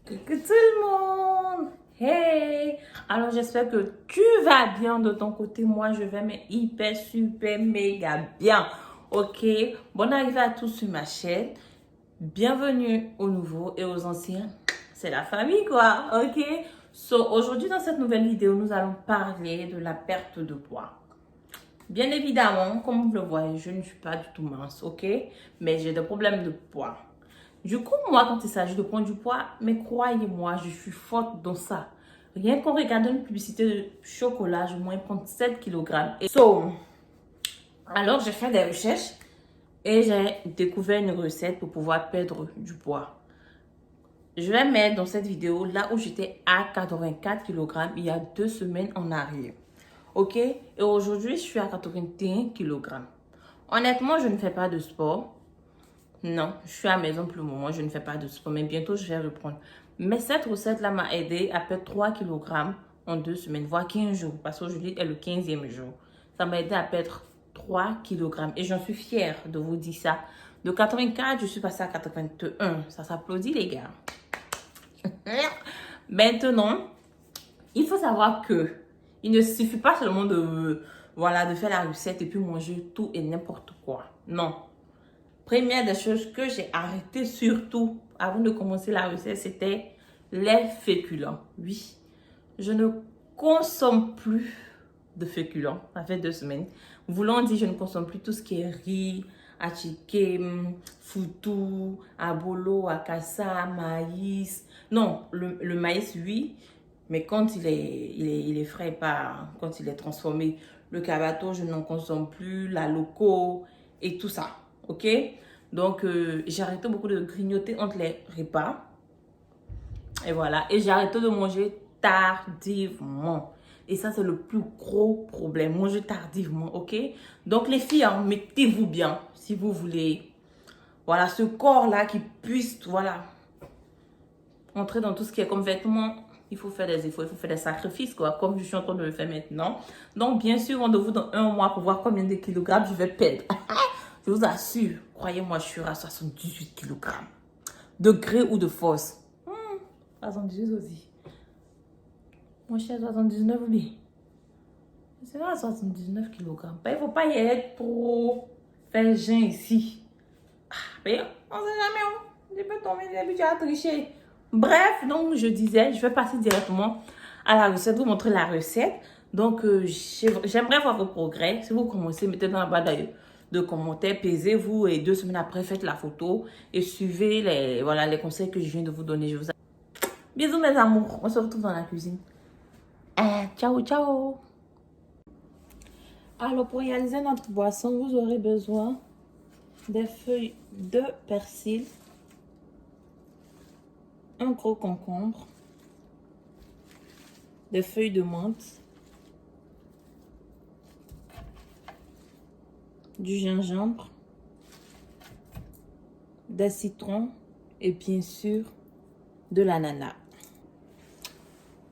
Coucou tout le monde! Hey! Alors j'espère que tu vas bien de ton côté. Moi je vais mais hyper, super, méga bien. Ok? Bonne arrivée à tous sur ma chaîne. Bienvenue aux nouveaux et aux anciens. C'est la famille quoi. Ok? So aujourd'hui dans cette nouvelle vidéo, nous allons parler de la perte de poids. Bien évidemment, comme vous le voyez, je ne suis pas du tout mince, ok? Mais j'ai des problèmes de poids. Du coup, moi, quand il s'agit de prendre du poids, mais croyez-moi, je suis forte dans ça. Rien qu'en regardant une publicité de chocolat, je moins prendre 7 kg. Alors, j'ai fait des recherches et j'ai découvert une recette pour pouvoir perdre du poids. Je vais mettre dans cette vidéo là où j'étais à 84 kg il y a 2 semaines en arrière. Ok? Et aujourd'hui, je suis à 81 kg. Honnêtement, je ne fais pas de sport. Non, je suis à la maison pour le moment, je ne fais pas de sport, mais bientôt je vais reprendre. Mais cette recette-là m'a aidé à perdre 3 kg en 2 semaines, voire 15 jours, parce qu'aujourd'hui est le 15e jour. Ça m'a aidé à perdre 3 kg et j'en suis fière de vous dire ça. De 84, je suis passée à 81. Ça s'applaudit les gars. Maintenant, il faut savoir que il ne suffit pas seulement de faire la recette et puis manger tout et n'importe quoi. Non. Première des choses que j'ai arrêté surtout avant de commencer la recette, c'était les féculents. Oui, je ne consomme plus de féculents. Ça fait 2 semaines. Voulant dire, je ne consomme plus tout ce qui est riz, attiqué, foutou, abolo, akassa, maïs. Non, le maïs, oui. Mais quand il est frais, pas quand il est transformé. Le kabato, je n'en consomme plus. La loco et tout ça. Ok? Donc, j'ai arrêté beaucoup de grignoter entre les repas. Et voilà. Et j'ai arrêté de manger tardivement. Et ça, c'est le plus gros problème. Manger tardivement, ok? Donc, les filles, hein, mettez-vous bien si vous voulez. Voilà, ce corps-là qui puisse, voilà, entrer dans tout ce qui est comme vêtements. Il faut faire des efforts, il faut faire des sacrifices, quoi, comme je suis en train de le faire maintenant. Donc, bien sûr, rendez-vous dans 1 mois pour voir combien de kilogrammes je vais perdre. Je vous assure, croyez-moi, je suis à 78 kg. De gré ou de force. 78 aussi. Moi, je suis à 79, oui. C'est à 79 kg. Il ne faut pas y être pour faire jeun ici. Mais on ne sait jamais. Je peux tomber d'habitude à tricher. Bref, donc je disais, je vais passer directement à la recette, vous montrer la recette. Donc, j'aimerais voir vos progrès. Si vous commencez, mettez dans la barre de commentaires, pesez-vous et 2 semaines après, faites la photo et suivez les conseils que je viens de vous donner. Je vous bisous mes amours, on se retrouve dans la cuisine. Ciao, ciao. Alors, pour réaliser notre boisson, vous aurez besoin des feuilles de persil, un gros concombre, des feuilles de menthe, du gingembre, des citrons et bien sûr de l'ananas.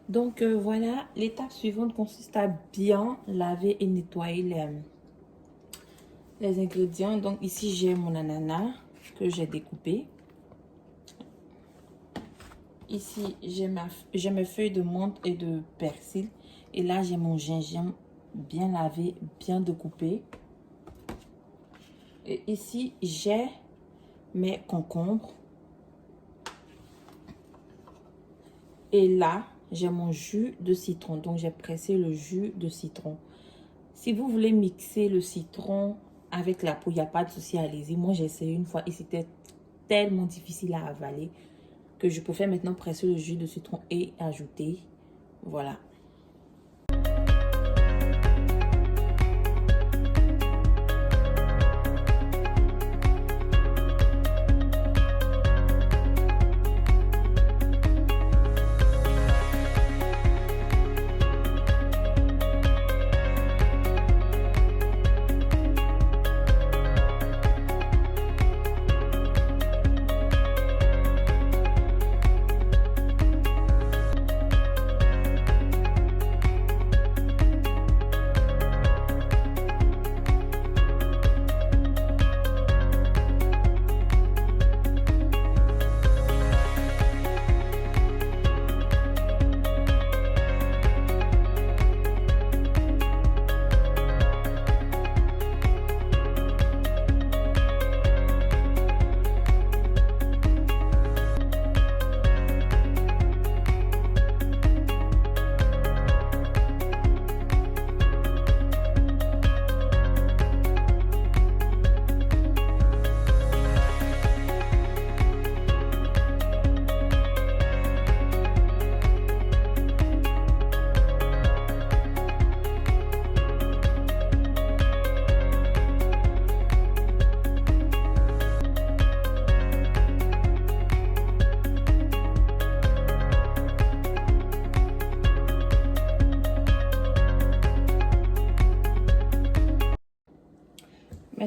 Donc voilà, l'étape suivante consiste à bien laver et nettoyer les ingrédients. Donc ici j'ai mon ananas que j'ai découpé. Ici j'ai mes feuilles de menthe et de persil. Et là j'ai mon gingembre bien lavé, bien découpé. Et ici, j'ai mes concombres. Et là, j'ai mon jus de citron. Donc, j'ai pressé le jus de citron. Si vous voulez mixer le citron avec la peau, il n'y a pas de souci, allez-y. Moi, j'ai essayé une fois et c'était tellement difficile à avaler que je préfère maintenant presser le jus de citron et ajouter. Voilà.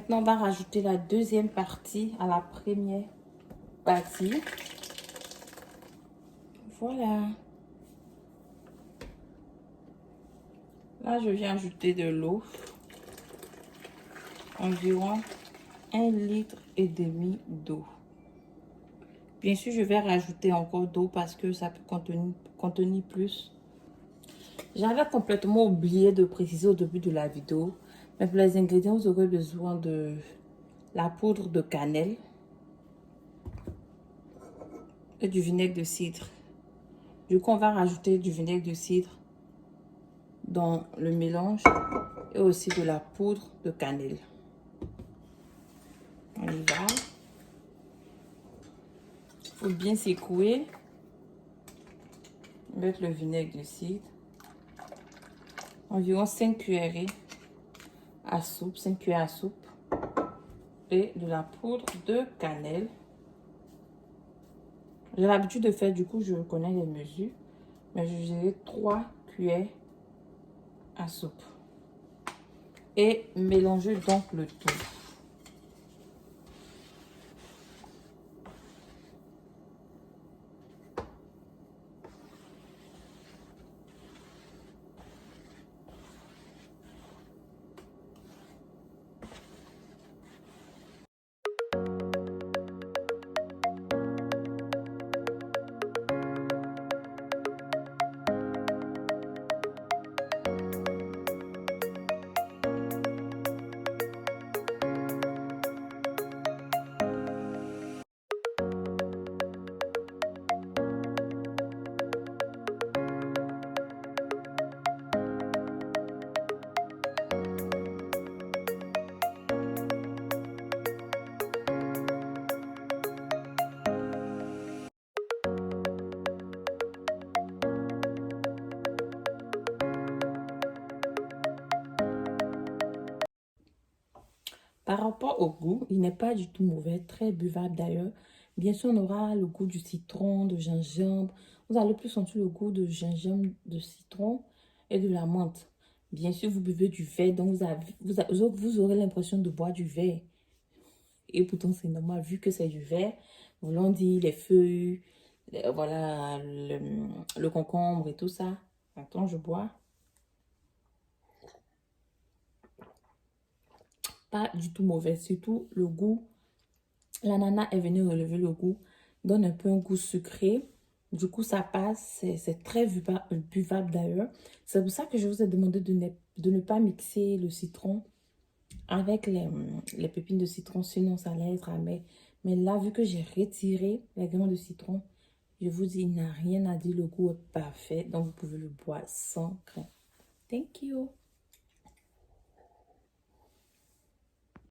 Maintenant, on va rajouter la deuxième partie à la première partie. Voilà. Là, je viens ajouter de l'eau. Environ 1,5 litre d'eau. Bien sûr, je vais rajouter encore d'eau parce que ça peut contenir plus. J'avais complètement oublié de préciser au début de la vidéo. Mais pour les ingrédients, vous aurez besoin de la poudre de cannelle et du vinaigre de cidre. Du coup, on va rajouter du vinaigre de cidre dans le mélange et aussi de la poudre de cannelle. On y va. Il faut bien secouer. Mettre le vinaigre de cidre. Environ 5 cuillerées à soupe, 5 cuillères à soupe. Et de la poudre de cannelle. J'ai l'habitude de faire, du coup, je connais les mesures. Mais je dirais 3 cuillères à soupe. Et mélanger donc le tout. Par rapport au goût, il n'est pas du tout mauvais, très buvable d'ailleurs. Bien sûr, on aura le goût du citron, de gingembre. Vous allez plus sentir le goût de gingembre, de citron et de la menthe. Bien sûr, vous buvez du verre, donc vous aurez l'impression de boire du verre. Et pourtant, c'est normal, vu que c'est du verre. Voulons dire les feuilles, voilà, le concombre et tout ça. Attends, je bois. Pas du tout mauvais, surtout le goût. L'ananas est venu relever le goût, donne un peu un goût sucré. Du coup, ça passe, c'est très buvable d'ailleurs. C'est pour ça que je vous ai demandé de ne pas mixer le citron avec les pépines de citron, sinon ça allait être amer. Mais là, vu que j'ai retiré les grains de citron, je vous dis, il n'y a rien à dire, le goût est parfait. Donc, vous pouvez le boire sans grains. Thank you.